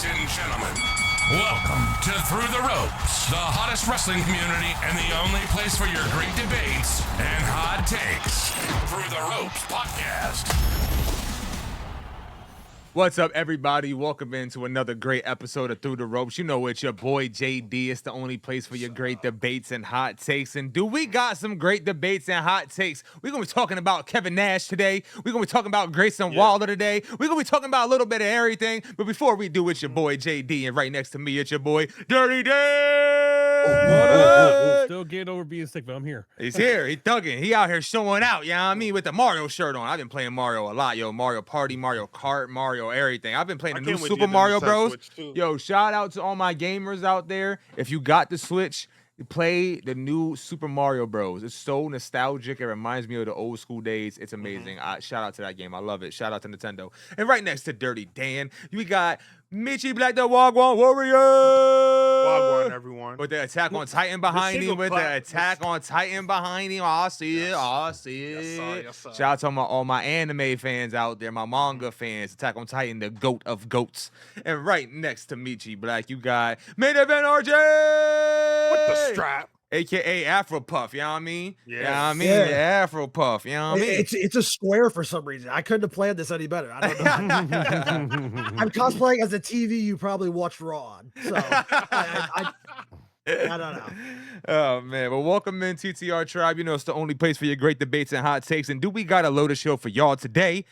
Ladies and gentlemen, welcome to Thru The Ropes, the hottest wrestling community and the only place for your great debates and hot takes. Thru The Ropes podcast. What's up, everybody? Welcome into another great episode of Thru The Ropes. You know it's your boy JD. It's the only place for your great debates and hot takes. And do we got some great debates and hot takes? We're going to be talking about Kevin Nash today. We're going to be talking about Grayson Waller today. We're going to be talking about a little bit of everything. But before we do, it's your boy JD. And right next to me, it's your boy Dirty Dan. Still getting over being sick, but I'm here. He's here. He's thugging. He out here showing out, you know what I mean? With the Mario shirt on. I've been playing Mario a lot, yo. Mario Party, Mario Kart, Mario everything. I've been playing the new Super Mario Bros. Yo, shout out to all my gamers out there. If you got the Switch, play the new Super Mario Bros. It's so nostalgic. It reminds me of the old school days. It's amazing. Shout out to that game. I love it. Shout out to Nintendo. And right next to Dirty Dan, we got Meech Black the Wagwan Warrior. Wagwan, everyone. With the Attack on Titan behind him. With the Attack on Titan behind him. I see it. I see it. Yes, sir. Shout out to all my anime fans out there, my manga fans. Attack on Titan, the GOAT of GOATs. And right next to Meech Black, you got Main Event RJ. With the strap. AKA Afro Puff, you know what I mean? Yes. You know what I mean? Yeah. The Afro Puff, you know what I mean? It's a square for some reason. I couldn't have planned this any better. I don't know. I'm cosplaying as a TV you probably watched Raw on. So I don't know. Oh, man. Well, welcome in, TTR Tribe. You know, it's the only place for your great debates and hot takes. And do we got a loaded show for y'all today?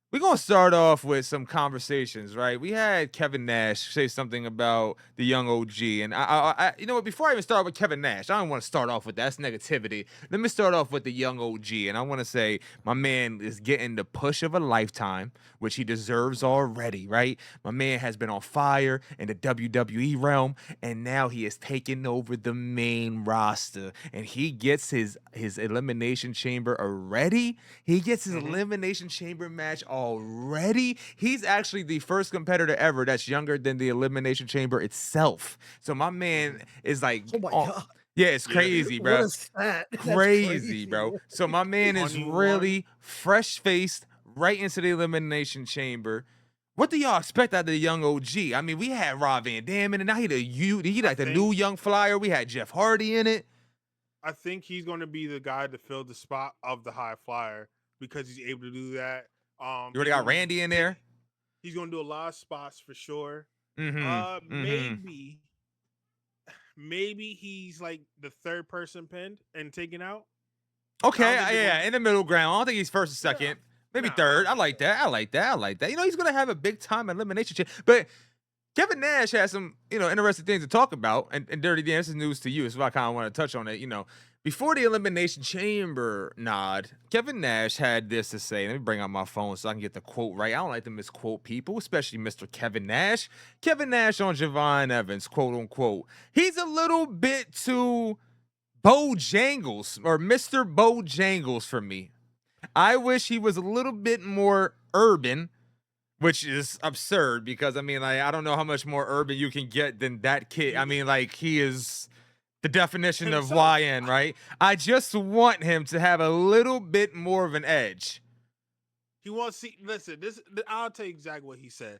We're going to start off with some conversations, right? We had Kevin Nash say something about the young OG. And I you know what, before I even start with Kevin Nash, I don't want to start off with that. That's negativity. Let me start off with the young OG. And I want to say my man is getting the push of a lifetime, which he deserves already, right? My man has been on fire in the WWE realm, and now he is taking over the main roster. And he gets his Elimination Chamber already. He gets his Elimination Chamber match already. He's actually the first competitor ever that's younger than the Elimination Chamber itself. So my man is like, Oh my God. yeah, it's crazy, bro. What is that? That's Crazy, bro. So my man is 21. really fresh-faced right into the Elimination Chamber. What do y'all expect out of the young OG? I mean, we had Rob Van Dam in it. Now he like the new young flyer. We had Jeff Hardy in it. I think he's going to be the guy to fill the spot of the high flyer because he's able to do that. You already got Randy in there. He's going to do a lot of spots for sure. Maybe he's like the third person pinned and taken out. Okay, think in the middle ground. I don't think he's first or second. Maybe third. I like that. You know, he's going to have a big time elimination change. But Kevin Nash has some, you know, interesting things to talk about. And Dirty Dan, this is news to you, so I kind of want to touch on it. You know, before the Elimination Chamber nod, Kevin Nash had this to say. Let me bring out my phone so I can get the quote right. I don't like to misquote people, especially Mr. Kevin Nash. Kevin Nash on Javon Evans, quote unquote. He's a little bit too Bojangles or Mr. Bojangles for me. I wish he was a little bit more urban, which is absurd because, I mean, like, I don't know how much more urban you can get than that kid. I mean, like, he is the definition of YN, right? I just want him to have a little bit more of an edge. He wants to see, listen, I'll tell you exactly what he said.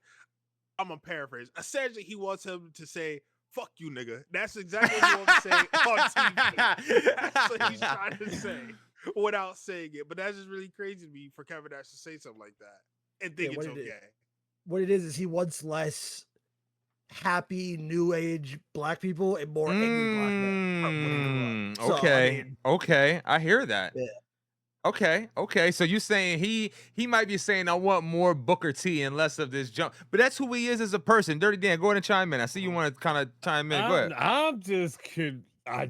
I'm going to paraphrase. Essentially, he wants him to say, fuck you, nigga. That's exactly what he wants to say on TV. That's what he's trying to say without saying it. But that's just really crazy to me for Kevin Nash to say something like that and think it's okay. What it is he wants less happy new age black people and more angry black men. So, Okay. I mean, Okay. I hear that. Yeah. Okay. So you saying he might be saying I want more Booker T and less of this jump, but that's who he is as a person. Dirty Dan, go ahead and chime in. I see you want to kind of chime in. Go ahead. I'm just kidding. I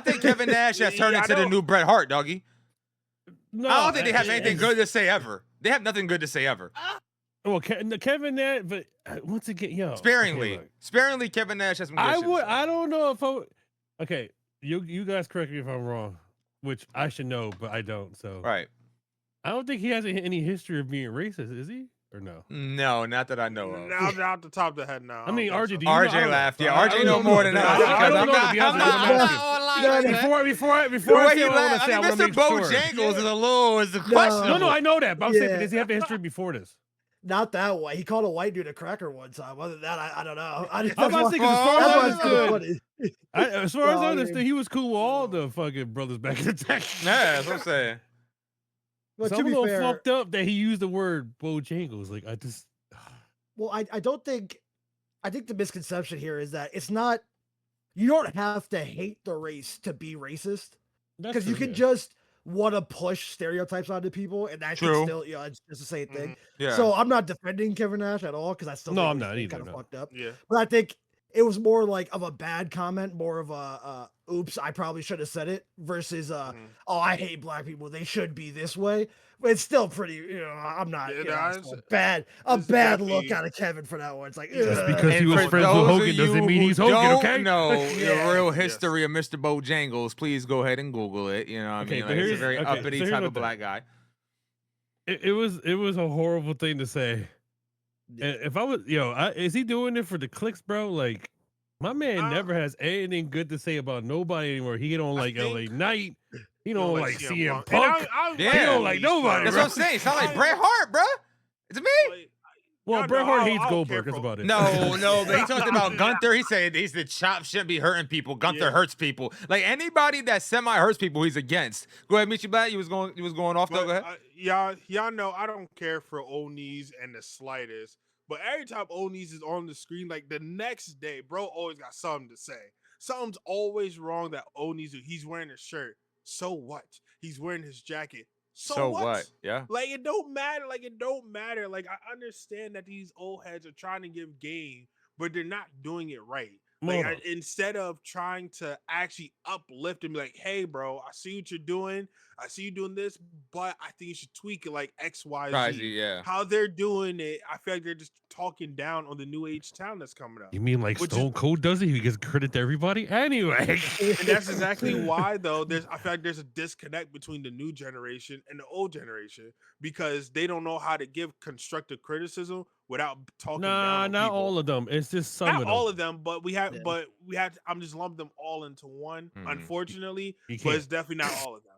think Kevin Nash has turned into the new Bret Hart, doggy. No, I don't think they have anything good to say ever. They have nothing good to say ever. Well, Kevin Nash, but once again, yo, Sparingly, okay, sparingly, Kevin Nash has some good shit to say. I don't know if I. Okay, you guys correct me if I'm wrong, which I should know, but I don't. So Right. I don't think he has any history of being racist, is he? Or no? No, not that I know of. Now, off the top of the head now. I mean, RJ, do you RJ know? laughed. Yeah, I RJ don't know more than us. I don't know. I'm To be honest, not I'm asking. Before I say what I want to say, I want to Mr. make sure. Bojangles is a question. No, I know that. But I'm saying, does he have a history before this? Not that way. He called a white dude a cracker one time. Other than that, I don't know. I'm about to say, 'cause as far as I that's why it's understood, funny. as far as No, I I understood, mean- he was cool with all the fucking brothers back in the day. Yeah, that's what I'm saying. But So to I'm a be little fair, fucked up that he used the word Bojangles. Like I just, well, I don't think. I think the misconception here is that it's not. You don't have to hate the race to be racist, that's because you true, can yeah. just want to push stereotypes onto people, and that can True. still, it's just the same thing. Yeah. So I'm not defending Kevin Nash at all, because I still No, think I'm what not he's either, kind of no. fucked up. Yeah. But I think it was more like of a bad comment, more of a oops, I probably should have said it, versus oh, I hate black people, they should be this way. But it's still pretty, I'm not, Yeah, you no, know, it's- it's still a it's bad look definitely- out of Kevin for that one. It's like, Just ugh. because he And was for friends with those of Hogan doesn't you mean who he's Hogan, don't okay? know Yeah. the real Yes. history of Mr. Bojangles, please go ahead and Google it. You know what I Okay, mean? but Like, he's a here's- very okay, uppity so here's type my of thing. black guy. It was a horrible thing to say. Yeah. And if I was, is he doing it for the clicks, bro? Like, my man never has anything good to say about nobody anymore. He don't like LA think- Knight. He don't like CM And Punk. Yeah. He don't like nobody, That's bro. what I'm saying. Sound like Bret Hart, bro. It's me. Well, y'all Bret know, Hart I hates don't Goldberg. care That's for- about it. No, but he talked about Gunther. He said he's the chop shouldn't be hurting people. Gunther Yeah. hurts people. Like anybody that semi hurts people, he's against. Go ahead, Meech Black. You was going off though. Go ahead. Y'all know I don't care for Onis and the slightest. But every time Onis is on the screen, like the next day, bro always got something to say. Something's always wrong that Onis do. He's wearing a shirt. So what? He's wearing his jacket. So what? Yeah. Like it don't matter. Like it don't matter. Like I understand that these old heads are trying to give game, but they're not doing it right. Like Hold on. instead of trying to actually uplift and be like, "Hey, bro, I see what you're doing. I see you doing this, but I think you should tweak it like X, Y, Z." Right, yeah. How they're doing it, I feel like they're just talking down on the new age talent that's coming up. You mean like Which Stone Cold does it? He gives credit to everybody? Anyway. And that's exactly why, though. I feel like there's a disconnect between the new generation and the old generation because they don't know how to give constructive criticism without talking down Nah, on not people. all of them. It's just some Not of them. all of them, but we have. Yeah. But we have. I'm just lumping them all into one. Mhm. Unfortunately, You but can't. it's definitely not all of them.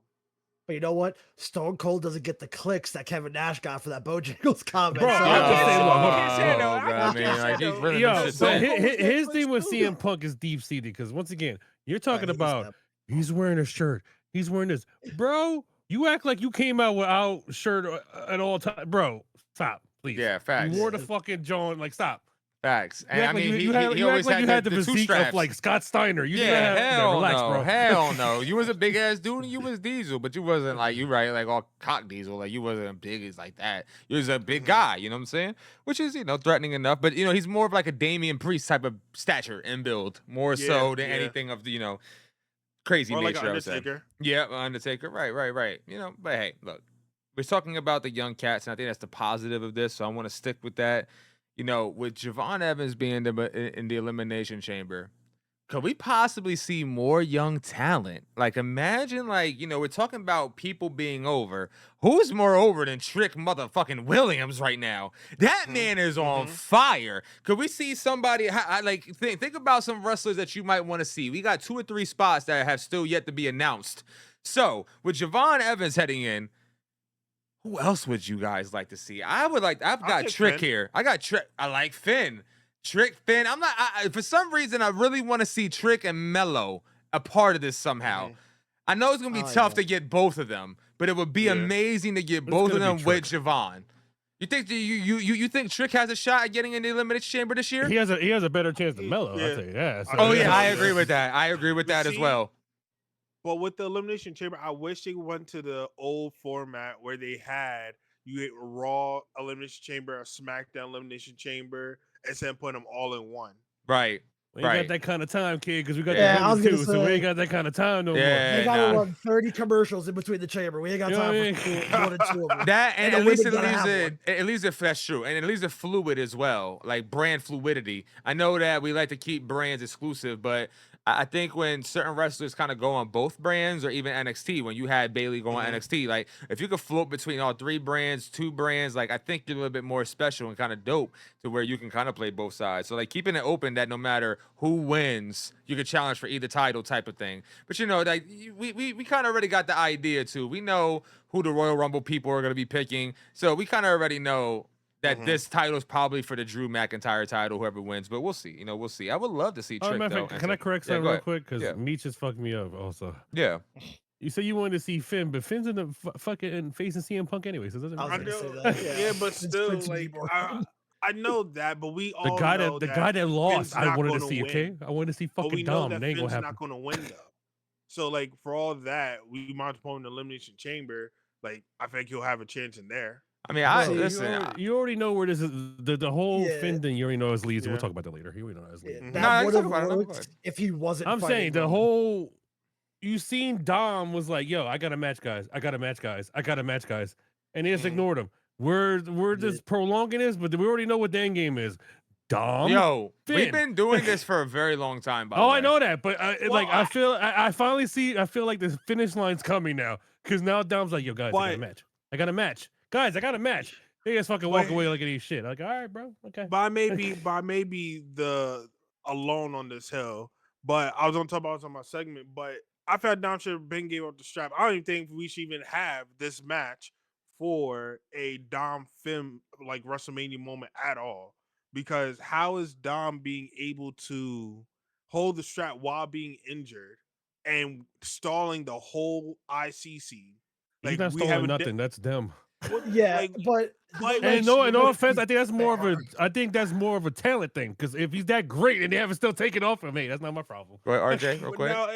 But you know what? Stone Cold doesn't get the clicks that Kevin Nash got for that Bojangles comment. Bro, so- I'll just say, look, hold on. can't say no. I bro, I mean, can't say like, he's no. really Yo, them shit so saying. his thing with Too. CM Punk is deep seated because once again, you're talking he's about he's wearing a shirt, he's wearing this, bro. You act like you came out without shirt at all time, bro. Stop, please. Yeah, facts. You wore the fucking John, like stop. Facts. You And act I like mean, you had always like you had the two physique straps. of like Scott Steiner. You didn't Yeah, have, hell relax, no, bro. hell no. You was a big ass dude and you was Diesel, but you wasn't like you right, like all cock Diesel. Like you wasn't big as like that. You was a big guy. You know what I'm saying? Which is threatening enough. But he's more of like a Damian Priest type of stature and build, more so than Yeah. anything of the crazy Or like nature. an I would say. Undertaker. Yeah, Undertaker. Right. But hey, look, we're talking about the young cats, and I think that's the positive of this. So I want to stick with that. With Javon Evans being in the Elimination Chamber, could we possibly see more young talent? Like, imagine, we're talking about people being over. Who's more over than Trick motherfucking Williams right now? That man is on fire. Could we see somebody, think about some wrestlers that you might want to see. We got 2 or 3 spots that have still yet to be announced. So, with Javon Evans heading in, who else would you guys like to see? I've got take Trick Finn. here. I got Trick. I like Finn. Trick, Finn. I'm not, for some reason, I really want to see Trick and Mello a part of this somehow. I know it's going to be tough to get both of them, but it would be amazing to get both of gonna them be with Trick. Javon. You think you think Trick has a shot at getting in the Elimination Chamber this year? He has a better chance than Mello. Yeah. I'll tell you that. So, Oh, yeah, Yeah. I agree with that. I agree with that as See, well. But with the Elimination Chamber, I wish they went to the old format where they had you get Raw Elimination Chamber, a SmackDown Elimination Chamber, instead of putting them all in one. Right. We ain't Right. got that kind of time, kid, because we got Yeah, the I was women's gonna too, so we say- ain't got that kind of time no Yeah. They more. gotta nah. run 30 commercials in between the chamber. We ain't got You know time what I for mean? more than 2 of them. That and the at least it women gotta leaves have it. At least if that's true, and it leaves it fluid as well, like brand fluidity. I know that we like to keep brands exclusive, but I think when certain wrestlers kind of go on both brands, or even NXT, when you had Bailey go on NXT, like if you could float between all 3 brands, 2 brands, like I think you're a little bit more special and kind of dope to where you can kind of play both sides. So like keeping it open that no matter who wins, you could challenge for either title type of thing. But like we kind of already got the idea too. We know who the Royal Rumble people are going to be picking, so we kind of already know that this title is probably for the Drew McIntyre title, whoever wins. But we'll see. You know, we'll see. I would love to see Trick, matter of though. fact, can I correct something go real ahead. quick? Because Yeah. Meech just fucked me up also. Yeah. You said you wanted to see Finn, but Finn's in the fucking facing CM Punk anyway, so it doesn't I was matter. gonna know, say that. yeah, but It's still, Prince of like Newborn. I know that, but we The all guy know that the guy that Finn's lost, I not wanted to gonna see. win. Okay, I wanted to see But we fucking know Dom. that They ain't Finn's gonna happen. not gonna win though. So like for all that, we might put him in the Elimination Chamber. Like I think he'll have a chance in there. I mean, Bro, listen. you already know where this is. The whole Yeah. Finn thing, you already know his leads. Yeah. We'll talk about that later. You already know his leads. Yeah, Mhm. Nah, that you would talk have about it. Go worked ahead. if he wasn't. I'm fighting saying the Roman. whole. You seen Dom was like, "Yo, I got a match, guys. I got a match, guys. I got a match, guys," and he just Mhm. ignored him. We're just prolonging this, but we already know what the end game is. Dom. Yo, we've Finn. been doing this for a very long time, by the Oh, way. I know that, but like Well, I finally see. I feel like the finish line's coming now because now Dom's like, "Yo, guys, I got a But- match. I got a match, guys. I got a match." They just fucking walk But- away like any shit. Like, all right, bro, okay. By maybe the alone on this hill. But I was on top about my segment, but I felt Dom should have been gave up the strap. I don't even think we should even have this match for a Dom Finn like WrestleMania moment at all. Because how is Dom being able to hold the strap while being injured and stalling the whole IC scene? He's not stalling nothing. That's them. Yeah, like, but like, And like, no offense, I think that's more of a talent thing. Because if he's that great and they haven't still taken off him, hey, that's not my problem. Go ahead, RJ, real but quick. now,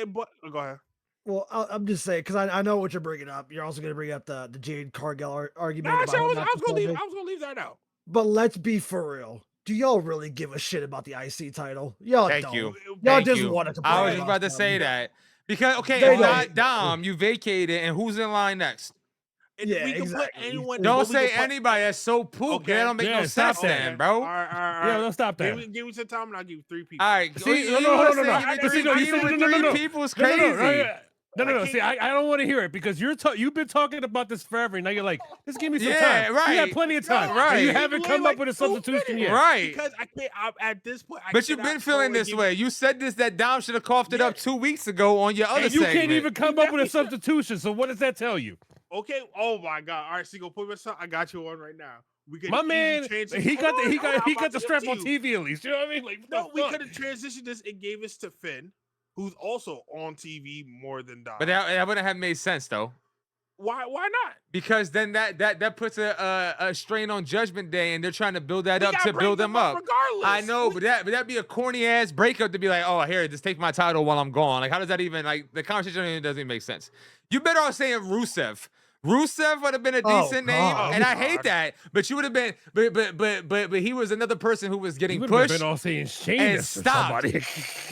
go ahead. well, I'm just saying because I know what you're bringing up. You're also going to bring up the Jade Cargill argument. Nah, about so I him was not gonna leave. defending. I was gonna leave that out. But let's be for real. Do y'all really give a shit about the IC title? Y'all Thank don't. you. Y'all Thank just you. want to complain. I was just about to say that. Because, okay, They if not don't. Dom, you vacated, and who's in line next? And Yeah, we can exactly. put anyone. Don't but we say can put- anybody. That's so poop. Okay. That don't make Yeah, no stop sense, that. then, bro. All right, all Yeah, right. don't stop that. Give me some time, and I'll give you 3 people. All right. See, you no, wanna no, say no. give me But see, three no, you people said- with no, no, three no. people is No, crazy. no. See, I don't want to hear it because you've been talking about this forever. And now you're like, just give me some Yeah, time. right. You got plenty of time. Right. And you You haven't come up with a substitution yet. Right. Because I can't. At this point, I But you've cannot been feeling totally this give- way. You said this that Dom should have coughed it up 2 weeks ago on your other And you segment. can't even come up with a substitution. So what does that tell you? Okay. Oh my God. All right, so you go put me some. I got you on right now. We could My easily man, transition- he got Hold on, I'm the about to strap give on it to you. TV at least. You know what I mean? Like, what No, the we fuck? could have transitioned this and gave this to Finn, who's also on TV more than Dom. But that wouldn't have made sense though. Why not? Because then that puts a strain on Judgment Day, and they're trying to build that We up gotta to bring build them up. regardless. I know, but that'd be a corny ass breakup to be like, oh, here, just take my title while I'm gone. Like, how does that even like the conversation doesn't even make sense? You better off saying Rusev. Rusev would have been a Oh, decent name, God. and I hate God. that. But you would have been, but he was another person who was You getting would have pushed, been all saying and Sheamus or stopped. somebody.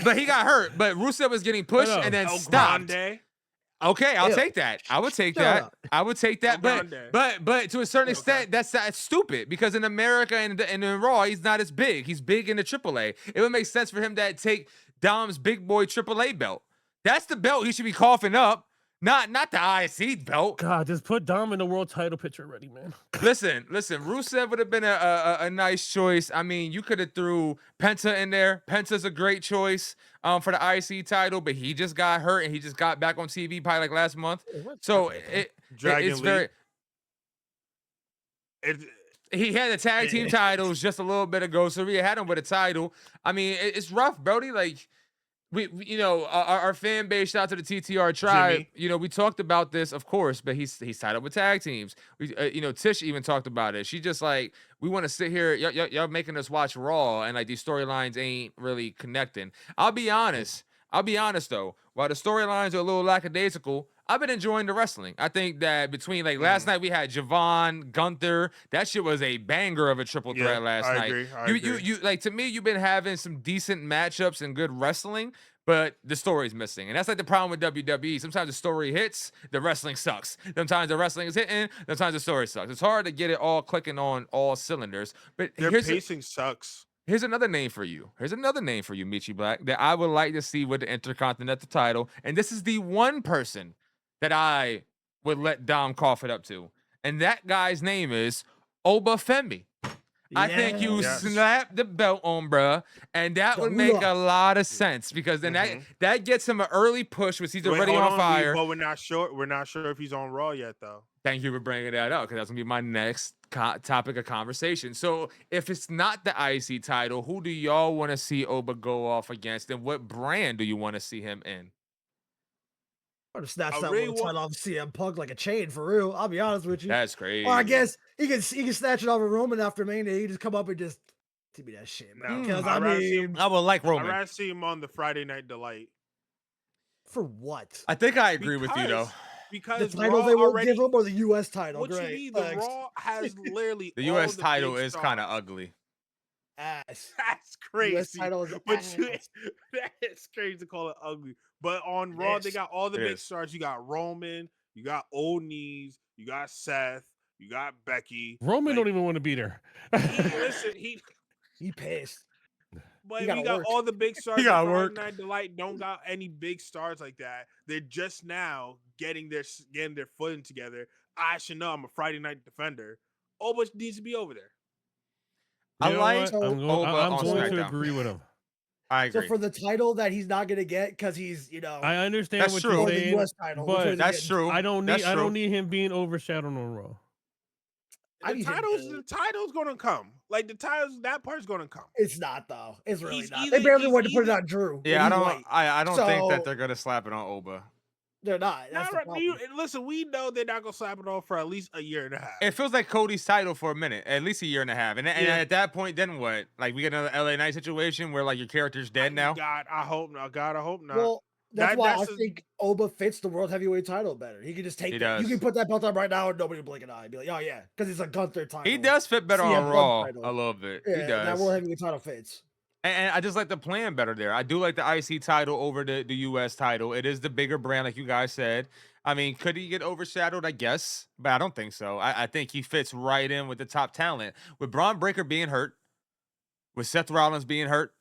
but he got hurt. But Rusev was getting pushed no. and then El stopped. Grande. Okay, I'll Ew. take that. I would take Shut that. up. I would take that. El But Grande. to a certain Okay. extent, that's stupid because in America and in Raw, he's not as big. He's big in the AAA. It would make sense for him to take Dom's big boy AAA belt. That's the belt he should be coughing up, not the IC belt. God, just put Dom in the world title picture already, man. Listen. Rusev would have been a nice choice. I mean, you could have threw Penta in there. Penta's a great choice for the IC title, but he just got hurt and he just got back on TV probably like last month. So Dragon it's Lee. very. It, He had the tag team titles just a little bit ago, so we had him with a title. I mean, it's rough, Brody. Like we you know, our fan base. Shout out to the TTR tribe. Jimmy. You know, we talked about this, of course, but he's tied up with tag teams. We, you know, Tish even talked about it. She just like, we want to sit here. Y'all making us watch Raw, and like these storylines ain't really connecting. I'll be honest though. While the storylines are a little lackadaisical, I've been enjoying the wrestling. I think that between like last night we had Javon, Gunther. That shit was a banger of a triple threat last I night. agree, I You agree. you like, to me, you've been having some decent matchups and good wrestling, but the story's missing. And that's like the problem with WWE. Sometimes the story hits, the wrestling sucks. Sometimes the wrestling is hitting, sometimes the story sucks. It's hard to get it all clicking on all cylinders. But their here's pacing sucks. Here's another name for you. Michi Black, that I would like to see with the Intercontinental title. And this is the one person that I would let Dom cough it up to. And that guy's name is Obafemi. I think you Yes. slap the belt on, bruh, and that would make a lot of sense because then that gets him an early push, which he's already hold on fire. But we're not sure. We're not sure if he's on Raw yet, though. Thank you for bringing that up because that's gonna be my next topic of conversation. So if it's not the IC title, who do y'all want to see Oba go off against, and what brand do you want to see him in? I'd have snatched I that really one title off CM Punk like a chain for real. I'll be honest with you. That's crazy. Or I guess he can snatch it off of Roman after Mania. He just come up and just give me that shit, man. Because I'd rather see him- I would like I'd Roman. rather see him on the Friday Night Delight. for what? I think I agree with you though. Because The title Raw they won't already, give him or the U.S. title? what Great. you mean? The Thanks. Raw has literally The all U.S. the title big is kind of stars. ugly. Ass. That's U.S. crazy. title is But you, ass. that's crazy to call it ugly. But on Raw, they is. got all the It big is. stars. You got Roman, you got Old Knees, you got Seth, you got Becky. Roman Like, don't even want to be there. listen, He pissed. but He we gotta got work. all the big stars. He gotta Friday work. Night Delight don't got any big stars like that. They're just now getting their footing together. I should know I'm a Friday Night Defender. Oba needs to be over there. I You know like what? So- Oba I'm on going to SmackDown. agree with him. I So agree. for the title that he's not gonna get because he's I understand That's what true. you're or the saying, U.S. title. which one but is he That's getting? true. I don't That's need true. him being overshadowed on Raw. I The need him title's to- gonna come. Like the titles, that part's gonna come. It's not though. It's really He's not. either- They barely he's wanted to put it either- on Drew. Yeah, I and he's don't. white. I don't think that So- they're gonna slap it on Oba. They're not. That's Not the right- problem. listen, we know they're not gonna slap it on for at least a year and a half. It feels like Cody's title for a minute, at least a year and a half. And Yeah. at that point, then what? Like we get another LA Knight situation where like your character's dead now. God, I hope not. God, I hope not. Well, that's why that's I a- think Oba fits the world heavyweight title better. He can just take He that. You does. can put that belt on right now and nobody will blink an eye. Be like, oh yeah, because it's a Gunther title. He does fit better CM on Punk Raw title. a little bit. Yeah, He does. that world heavyweight title fits. And I just like the plan better there. I do like the IC title over the US title. It is the bigger brand, like you guys said. I mean, could he get overshadowed? I guess, but I don't think so. I think he fits right in with the top talent. With Braun Breaker being hurt, with Seth Rollins being hurt,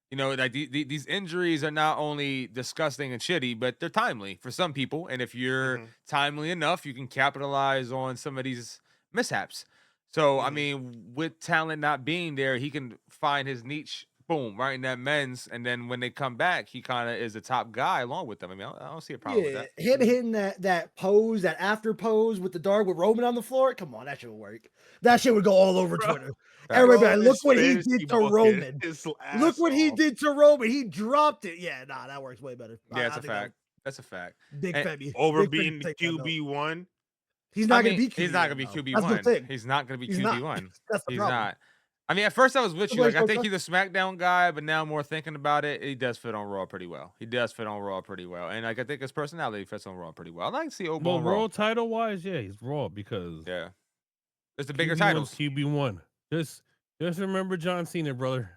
you know, like these injuries are not only disgusting and shitty, but they're timely for some people. And if you're timely enough, you can capitalize on some of these mishaps. So, I mean, with talent not being there, he can find his niche, boom, right in that men's. And then when they come back, he kind of is the top guy along with them. I mean, I don't see a problem with Yeah, that. him hitting that pose, that after pose with the dog with Roman on the floor. Come on, that shit would work. That shit would go all over Bro. Twitter. Everybody, be like, Bro, look his what he fantasy did to booking Roman. is Look what he asshole. did to Roman. He dropped it. Yeah, nah, that works way better. Yeah, it's I a think fact. That's a fact. Big And Femi. Over Big Femi being the take that belt. QB1. He's not I gonna mean, be QB. he's not gonna be though. QB That's the one. thing. He's not gonna be He's QB not. one. That's the He's problem. not. I mean, at first I was with That's you. why Like, I he's think so he's a SmackDown guy, but now more thinking about it, he does fit on Raw pretty well. He does fit on Raw pretty well, and like I think his personality fits on Raw pretty well. I like to see Oba Well, on Raw. Raw title wise, yeah, he's Raw because Yeah, it's the bigger QB1's titles. QB1. Just remember John Cena, brother.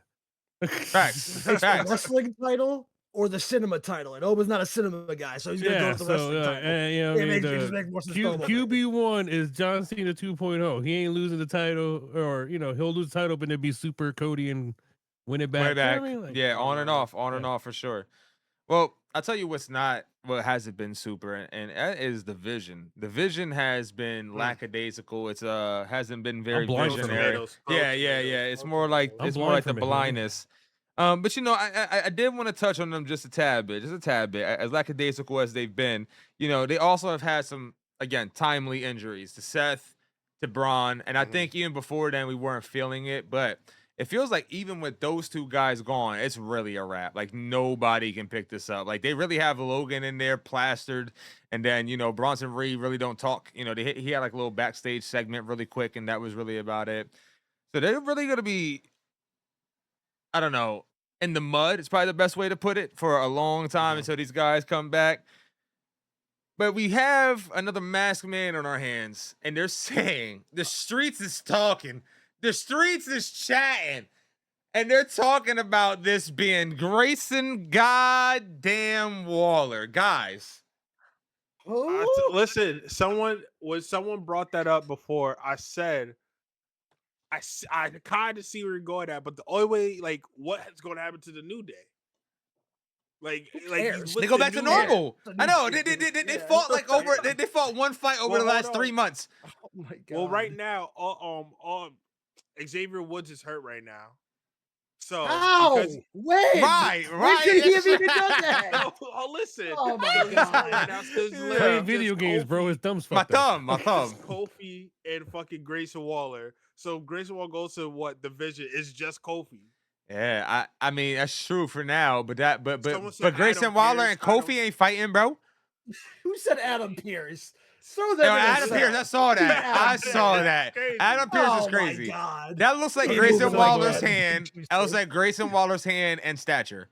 Facts. It's the Facts. wrestling title or the cinema title. And Oba's not a cinema guy, so he's gonna go Yeah, with the so wrestling title. you know, what I It mean, just makes more sense. to Oba. QB1 is John Cena 2.0. He ain't losing the title, or you know, he'll lose the title, but it'd be Super Cody and win it back. Way You know back. what I mean? Like, Yeah, on and off yeah. for sure. Well, I'll tell you what hasn't been super, and that is the vision. The vision has been lackadaisical. It's hasn't been very blind from it. visionary. Tomatoes, Yeah. tomatoes, It's more like I'm it's more blind like the from it, homie. blindness. But you know, I did want to touch on them just a tad bit. As lackadaisical as they've been, you know, they also have had some again timely injuries to Seth, to Braun, and I think even before then we weren't feeling it, but it feels like even with those two guys gone, it's really a wrap. Like nobody can pick this up. Like they really have Logan in there plastered, and then you know Bronson Reed really don't talk. You know he had like a little backstage segment really quick, and that was really about it. So they're really gonna be, I don't know, in the mud. It's probably the best way to put it for a long time until these guys come back. But we have another masked man on our hands, and they're saying the streets is talking. The streets is chatting, and they're talking about this being Grayson goddamn Waller. Guys, Listen, someone brought that up before. I said, I kind of see where you're going at, but the only way, like, what's going to happen to the New Day? Like cares? they go back to normal. It's a I new know. shit, They dude. Yeah. fought like over. They fought one fight over Well, the last hold 3 on. months. Oh my god. Well, right now, Xavier Woods is hurt right now. So How? because When? Right, When should he have right. even done that? listen. Oh my So he's hurt God. right now. So it's Yeah. literally Playing just video games, bro. His Kofi- thumb's My fucked up. thumb, my thumb. It's Kofi and fucking Grayson Waller. So Grayson Waller goes to what division? It's just Kofi. Yeah, I mean that's true for now, but Someone said Grayson Adam Waller Pearce, and Kofi ain't fighting, bro. Who said Adam Pierce? Throw Yo, them in a Adam cell. Pierce, I saw that. Adam I Pearce. saw That's that. crazy. Adam Pierce is Oh crazy. my God. That looks like Keep Grayson moving like Waller's that. hand. That looks like Grayson Waller's hand and stature.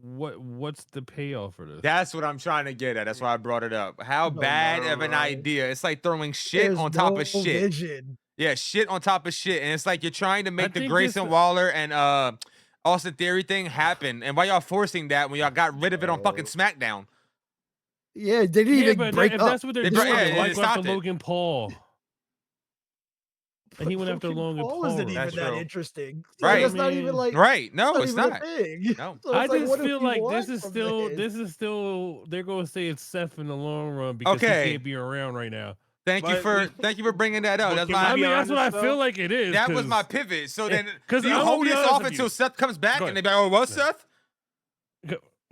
What's the payoff for this? That's what I'm trying to get at. That's why I brought it up. How No, bad no, of an no. idea. It's like throwing shit There's on top no of shit. vision. Yeah, shit on top of shit. And it's like you're trying to make the think Grayson this- Waller and Austin Theory thing happen. And why y'all forcing that when y'all got rid of it on fucking SmackDown? Yeah, they didn't Yeah, even but break if up. that's what they're They doing, bro- yeah, why they go after stopped it. Logan Paul? And he went after Logan Paul isn't Paul. even That's that true. interesting. Right. That's not I even mean, like Right. No, not it's even not. a thing. No. So I it's like, just what do feel you like want from this is still they're gonna say it's Seth in the long run because Okay. he can't be around right now. Thank you for bringing that up. But That's can my I we mean, be that's what I honest, feel though? like it is. that was my 'cause- pivot. So then 'cause do you I'm gonna hold be this honest off with until you. Seth comes back Go and they ahead. be like, oh, what's Yeah. Seth?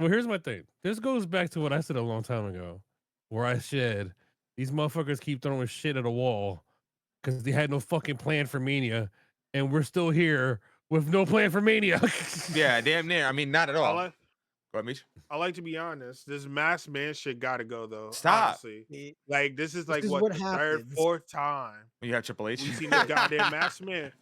Well, here's my thing. This goes back to what I said a long time ago, where I said these motherfuckers keep throwing shit at a wall because they had no fucking plan for Mania, and we're still here with no plan for Mania. Yeah, damn near. I mean, not at all. Go ahead, Meech. I like to be honest. This masked man shit gotta go though. Stop. Honestly. Like this is like is what what the third, happens. fourth time When you have Triple H. we've seen this goddamn masked man.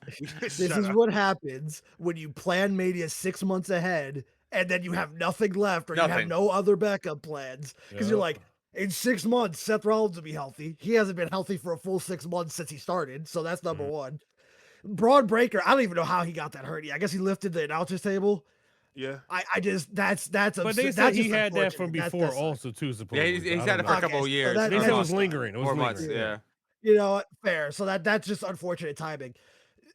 This Shut is up. what happens when you plan Mania 6 months ahead and then you have nothing left or you have Nothing. no other backup plans. Because you're Yup. like, in 6 months, Seth Rollins will be healthy. He hasn't been healthy for a full 6 months since he started. So that's number one. Braun Breaker, I don't even know how he got that hurt. I guess he lifted the announcer's table. Yeah. I just that's but they absurd. said That's he just had that from unfortunate. before That's also too. Yeah, Supposedly, he's I had it don't for a know. couple of Okay, so years. that- They or said it was months. lingering. It was Or months, lingering. yeah. You know what? Fair. So that's just unfortunate timing.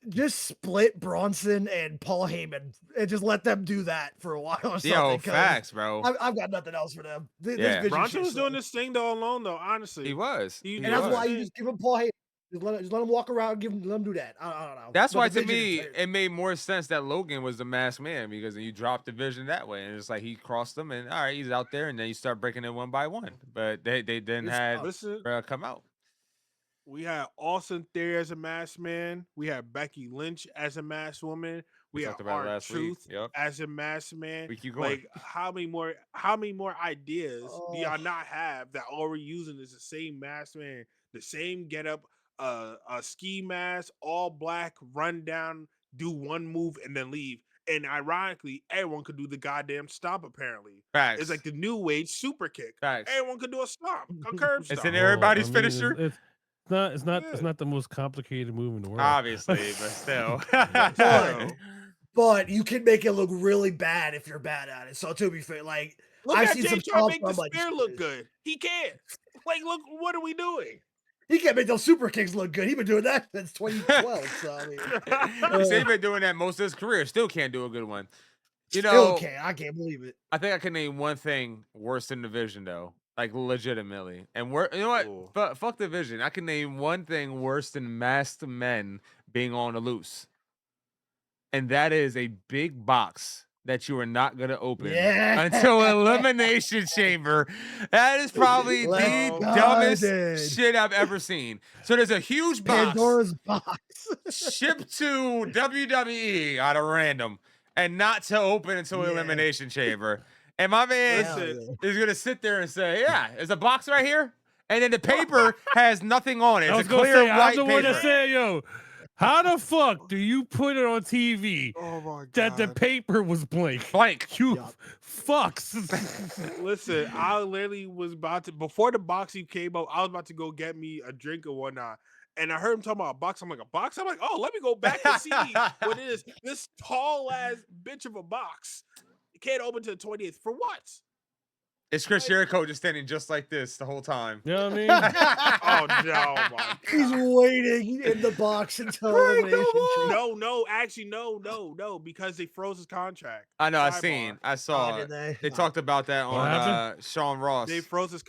Just split Bronson and Paul Heyman and just let them do that for a while or something. Yo, 'cause facts, bro. I've got nothing else for them. This Yeah. vision Bronson shit was doing sucks. this thing though alone though, honestly. He was. He- And that's was. why you just give him Paul Heyman. Just let him walk around. Let him do that. I don't know. That's But why the to vision is me terrible. it made more sense that Logan was the masked man because then you drop the vision that way and it's like he crossed them and all right he's out there and then you start breaking it one by one. But they then It's had tough. Listen, come out. we had Austin Theory as a masked man. We had Becky Lynch as a masked woman. We had talked about it Art last week. Truth Yep. as a masked man. We keep going. Like how many more ideas do y'all not have that all we're using is the same masked man, the same getup, a ski mask, all black, run down, do one move and then leave. And ironically, everyone could do the goddamn stomp. Apparently, Facts. it's like the new age super kick. Facts. Everyone could do a stomp, a curb It's stomp. in everybody's I mean, finisher. It's Yeah. not the most complicated move in the world. Obviously, but still. But- But you can make it look really bad if you're bad at it. So to be fair, like Look I've at seen Jay some trying to stomps make where the I'm like, spear look good. He can't. Like, look, what are we doing? he can't make those super kicks look good. He's been doing that since 2012. So I mean, He's been doing that most of his career. Still can't do a good one. You still know, can't. I can't believe it. I think I can name one thing worse than division though. Like legitimately. And you know what? Ooh. Fuck division. I can name one thing worse than masked men being on the loose. And that is a big box that you are not gonna open Yeah. until Elimination Chamber. That is probably Let's the go, dumbest dude. shit I've ever seen. So there's a huge box Pandora's box. shipped to WWE out of random and not to open until Yeah. Elimination Chamber. And my man Hell Listen, yeah. is gonna sit there and say, "Yeah, there's a box right here," and then the paper has nothing on it. I It's was a gonna clear say, I'm white the one that paper. said, yo, how the fuck do you put it on TV oh my god. that the paper was blank? Blank. You Yup. fucks. Listen, I literally was about to before the boxing came up, I was about to go get me a drink or whatnot. And I heard him talking about a box. I'm like, a box? I'm like, oh, let me go back and see what it is. This tall ass bitch of a box. It can't open to the 20th. For what? It's Chris Jericho just standing just like this the whole time. You know what I mean? Oh no, my He's God. waiting in the box until elimination. Chamber. No, actually, no, because they froze his contract. I know. I Sidebar. seen. I Oh, saw. did they? They talked about that What on happened? Sean Ross. They froze his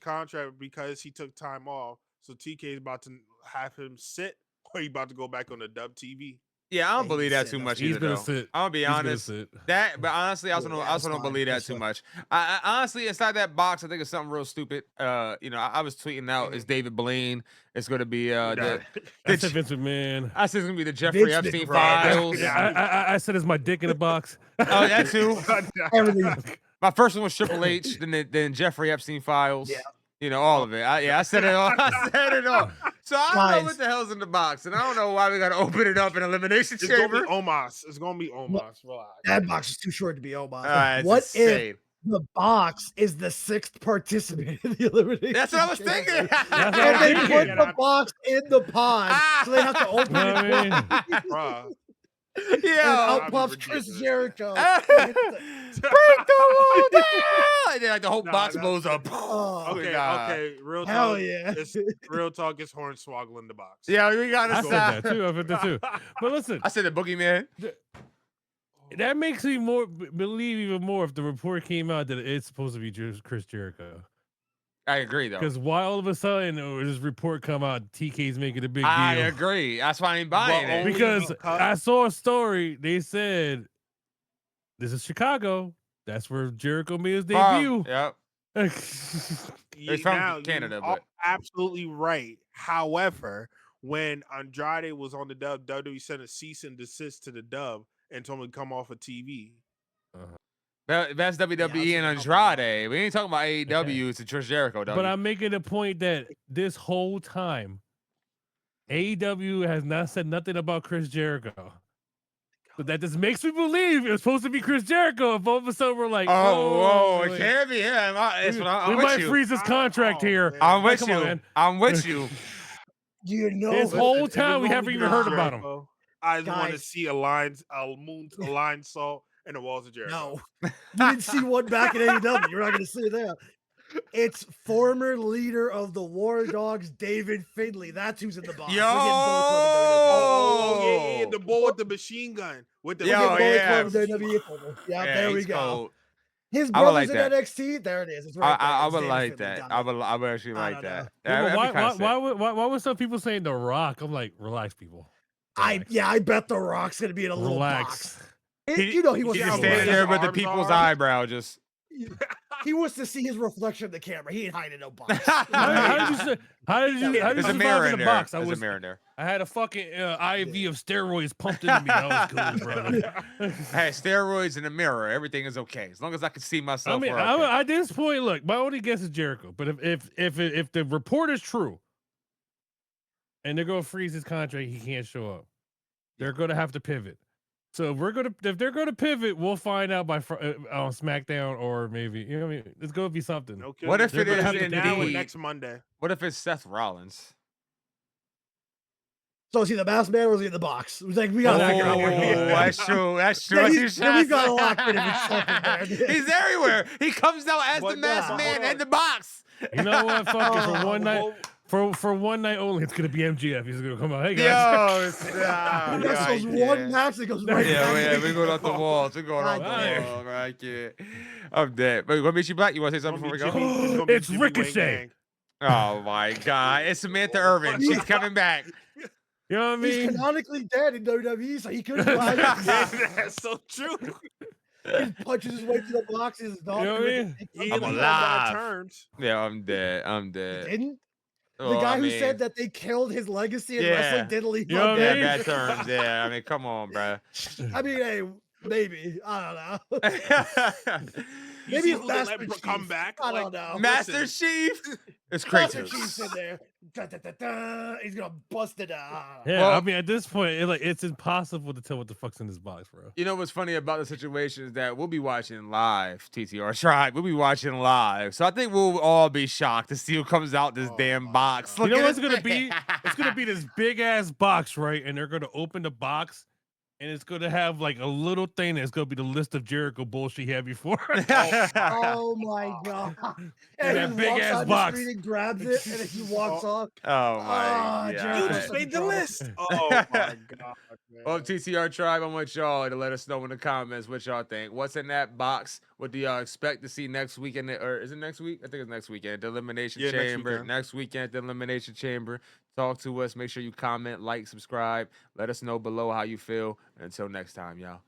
contract because he took time off. So TK is about to have him sit he about to go back on the dub TV. Yeah, I don't Hey, believe he's that sitting too up much there. He's either. gonna Though. sit. I'm gonna be He's gonna honest. sit. That, but honestly, I also Yeah, don't. I that's also don't fine. believe that That's too fine. much. I honestly, inside that box, I think it's something real stupid. I was tweeting out is David Blaine. It's gonna be the I said Vince McMahon. I said it's gonna be the Jeffrey Vince Epstein McMahon. files. Yeah. I said it's my dick in a box. Oh, that too. Everything. My first one was Triple H, then Jeffrey Epstein files. Yeah. You know, all of it. I said it all. I said it all. So I don't know Guys. what the hell's in the box, and I don't know why we gotta open it up in Elimination It's gonna be Chamber. Omos. It's gonna be Omos. Relax. That box is too short to be Omos. It's What if insane. the box is the 6th participant in the elimination? That's what I was chamber? thinking. That's what And I'm they thinking. put the box in the pod, so they have to open Know it. what I mean? Bruh. And Yeah. out that'd be pops Chris ridiculous. Jericho. Break the wall down! And then like the whole Nah, box that's- blows up. Oh, Okay, God. okay. Real hell talk. yeah. It's real talk. It's Hornswoggle in the box. Yeah, we got I to said that too. I said that too. But listen, I said the boogeyman. that makes me more believe even more if the report came out that it's supposed to be just Chris Jericho. I agree though. Because why all of a sudden this report come out, TK's making a big deal? I agree. That's why I ain't buying Well, it. only Because because- I saw a story. They said this is Chicago. That's where Jericho made his debut. Yep. Yeah, from now, Canada, you are but- absolutely right. However, when Andrade was on the dub, WWE sent a cease and desist to the dub and told him to come off of TV. That's WWE Yeah, and I was gonna Andrade. We ain't talking about AEW. It's a Chris Jericho. But I'm making a point that this whole time, AEW has not said nothing about Chris Jericho. But that just makes me believe it was supposed to be Chris Jericho. If all of a sudden we're like, whoa, it like, can't be him. I'm we with might you. freeze his contract Oh, here. man. I'm with Come you. on, man. I'm with you. Do you know? This Listen, whole if it's time we gonna haven't be even Chris heard about him. Jericho, I just want to Guys. see a line salt and the walls of Jericho. No, you didn't see one back in AEW. You're not going to see that. It's former leader of the War Dogs, David Finley. That's who's in the box. Yo! We're getting Bullet Club Oh, yeah, the boy with the machine gun. With the in Yo, WWE. We're getting yeah. Bullet Club in WWE folder. Yeah, there we he's go. cold. His I would brother's like in that. NXT. There it is. It's right there. I It's would David like Finley that. down I there. would actually I like don't that. know. Yeah, That'd but be why, kinda why, sick. why were some people saying The Rock? I'm like, relax, people. I bet The Rock's going to be in a little Relax. box. You know he wants He's to just see standing his- there with the arms people's are- eyebrow just. He wants to see his reflection in the camera. He ain't hiding no box. How did you say? How did you? How did There's you a survive mirror in in the there. box? There's a mirror in there. I had a fucking IV of steroids pumped into me. That was cool, brother. Hey, steroids in the mirror. Everything is okay as long as I can see myself. I mean, we're okay. at this point, look, my only guess is Jericho. But if the report is true, and they're gonna freeze his contract, he can't show up. They're gonna have to pivot. So if they're gonna pivot, we'll find out by on SmackDown or maybe what I mean. It's gonna be something. No What if kidding. it They're is gonna have to now or indeed- next Monday? What if it's Seth Rollins? So is he the masked man or is he in the box? It was like, we got to figure out where he is. That's true. That's true. Yeah, I see he's- what you're we've got saying. to lock in if it's Seth in there. He's everywhere. He comes out as the But masked nah, man hold and on. the box. You know what? Fuck it. For Oh, one night, Well, for one night only, it's gonna be MGF. He's gonna come out. Hey guys. Yo, stop. He wrestles Yeah, one yeah. match that goes right Yeah, back. we're going off the walls. We're going off God the damn. walls. I can't. I'm dead. But what makes you black? You want to say something before we go? it's gonna be It's Jimmy Wang Ricochet. Gang. Oh my God! It's Samantha Irvin. She's coming back. You know what I He's mean? canonically dead in WWE, so he couldn't Yeah, fly. that's so true. He punches his way to the box. His dog. You know what I mean? He I'm was on alive. bad terms. Yeah, I'm dead. I'm dead. Didn't the Well, guy I who mean, said that they killed his legacy in Yeah. wrestling didn't leave You know on what I bad, mean? bad? bad terms. Yeah, I mean, come on, bro. I mean, hey, maybe I don't know. You Maybe see it's who they let Master come Chief. back. I Like, don't know. Master listen, Chief. It's Master crazy. Chief's in there. Da, da, da, da. He's gonna bust it out. Yeah, Well- I mean, at this point, it's impossible to tell what the fuck's in this box, bro. You know what's funny about the situation is that we'll be watching live, TTR Tribe. We'll be watching live. So I think we'll all be shocked to see who comes out this Oh damn my box. God. You know Look what it's at gonna this be? thing. It's gonna be this big ass box, right? And they're gonna open the box, and it's gonna have like a little thing that's gonna be the list of Jericho bullshit he had before. Oh my god! And that he big walks ass on box. the street and grabs it, and then he walks off. Oh my Ah, You Jericho. God. just made the list. Oh my god. Man. Well, TTR Tribe, I want y'all to let us know in the comments what y'all think. What's in that box? What do y'all expect to see next weekend? Or is it next week? I think it's next weekend. The Elimination Yeah, next Chamber. weekend. Next weekend, the Elimination Chamber. Talk to us. Make sure you comment, like, subscribe. Let us know below how you feel. Until next time, y'all.